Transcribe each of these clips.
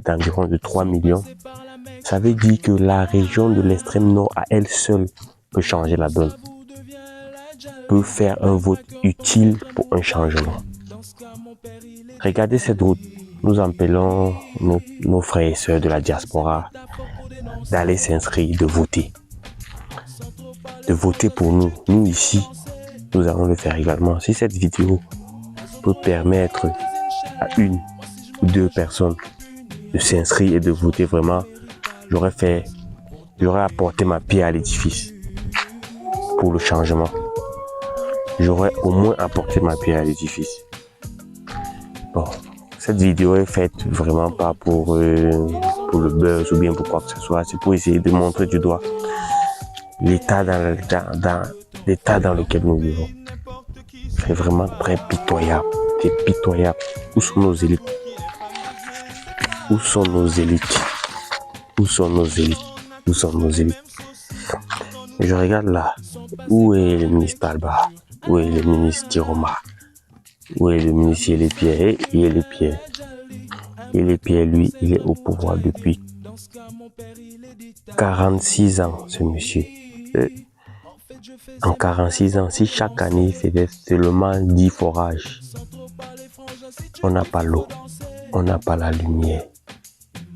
d'environ de 3 millions. Ça veut dire que la région de l'extrême nord à elle seule peut changer la donne, peut faire un vote utile pour un changement. Regardez cette route. Nous appelons nos frères et sœurs de la diaspora d'aller s'inscrire, de voter. De voter pour nous. Nous ici, nous allons le faire également. Si cette vidéo peut permettre à 1 ou 2 personnes de s'inscrire et de voter, vraiment, j'aurais apporté ma pierre à l'édifice pour le changement. J'aurais au moins apporté ma pierre à l'édifice. Bon, cette vidéo est faite vraiment pas pour le buzz ou bien pour quoi que ce soit. C'est pour essayer de montrer du doigt l'état dans lequel nous vivons. C'est vraiment très pitoyable. C'est pitoyable. Où sont nos élites? Où sont nos élites? Où sont nos élites? Où sont nos élites? Et je regarde là. Où est le ministre Talba? Où est le ministre Tiroma? Où est le ministre Yélépierre? Yélépierre, lui, il est au pouvoir depuis 46 ans, ce monsieur. En 46 ans, si chaque année il faisait seulement 10 forages, on n'a pas l'eau, on n'a pas la lumière.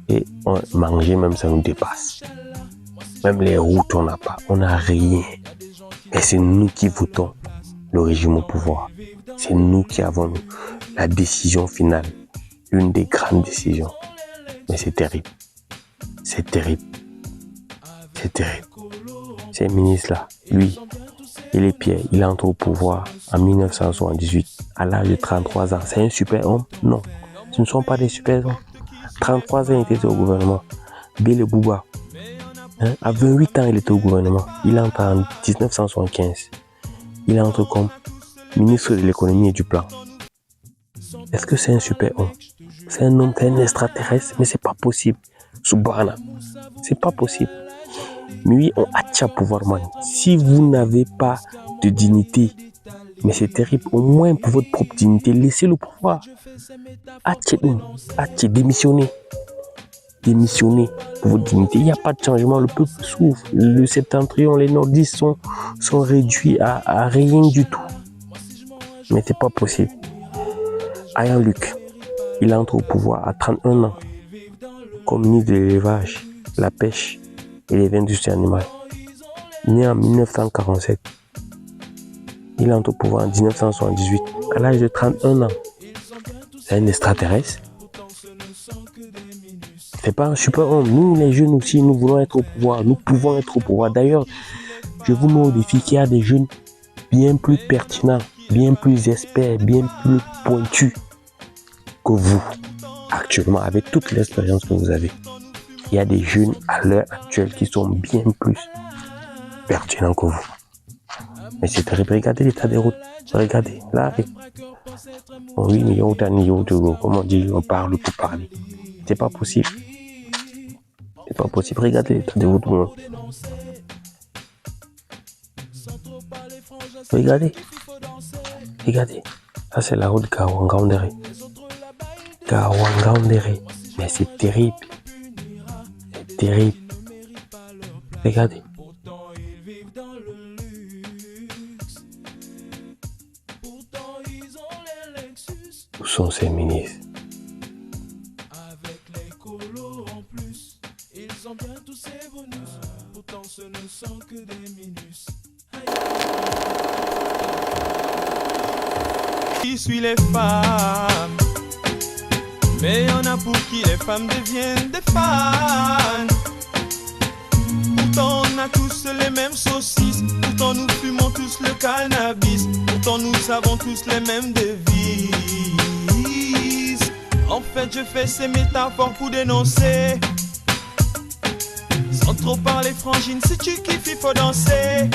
Et manger même, ça nous dépasse. Même les routes, on n'a pas, on n'a rien. Et c'est nous qui votons le régime au pouvoir. C'est nous qui avons la décision finale. Une des grandes décisions. Mais c'est terrible. C'est terrible. C'est terrible. Ces ministres-là, lui, Yélépierre, il entre au pouvoir en 1978, à l'âge de 33 ans. C'est un super homme? Non. Ce ne sont pas des super hommes. 33 ans, il était au gouvernement. Bélé Bouba, à 28 ans, il était au gouvernement. Il entre en 1975. Il entre comme ministre de l'économie et du plan. Est-ce que c'est un super homme? C'est un homme, c'est un extraterrestre, mais c'est pas possible. Subhana, c'est pas possible. Mais oui, on attire pouvoir, man. Si vous n'avez pas de dignité, mais c'est terrible, au moins pour votre propre dignité, laissez le pouvoir. Démissionnez. Démissionnez pour votre dignité. Il n'y a pas de changement, le peuple souffre. Le septentrion, les nordistes sont réduits à rien du tout. Mais c'est pas possible. Ayan Luc, il entre au pouvoir à 31 ans, comme ministre de l'élevage, la pêche et les industries animales. Né en 1947, il entre au pouvoir en 1978, à l'âge de 31 ans. C'est un extraterrestre. C'est pas un super homme. Nous, les jeunes aussi, nous voulons être au pouvoir. Nous pouvons être au pouvoir. D'ailleurs, je vous mets au défi qu'il y a des jeunes bien plus pertinents, bien plus experts, bien plus pointus que vous, actuellement, avec toute l'expérience que vous avez. Il y a des jeunes à l'heure actuelle qui sont bien plus pertinents que vous. Mais c'est terrible. Regardez l'état des routes. Regardez, là. Oui, mais comme on dit, on parle pour parler. C'est pas possible. C'est pas possible. Regardez l'état des routes. Regardez. Regardez. Ça, c'est la route Gawangaondéré. Gawangaondéré. Mais c'est terrible. C'est terrible. Regardez. Où sont ces ministres? Avec les colos en plus, ils ont bien tous ces bonus. Pourtant ce ne sont que des minus. Qui suit les femmes? Mais y en a pour qui les femmes deviennent des fans. Pourtant on a tous les mêmes saucisses. Pourtant nous fumons tous le cannabis. Pourtant nous avons tous les mêmes devises. En fait je fais ces métaphores pour dénoncer. Sans trop parler frangine, si tu kiffes il faut danser.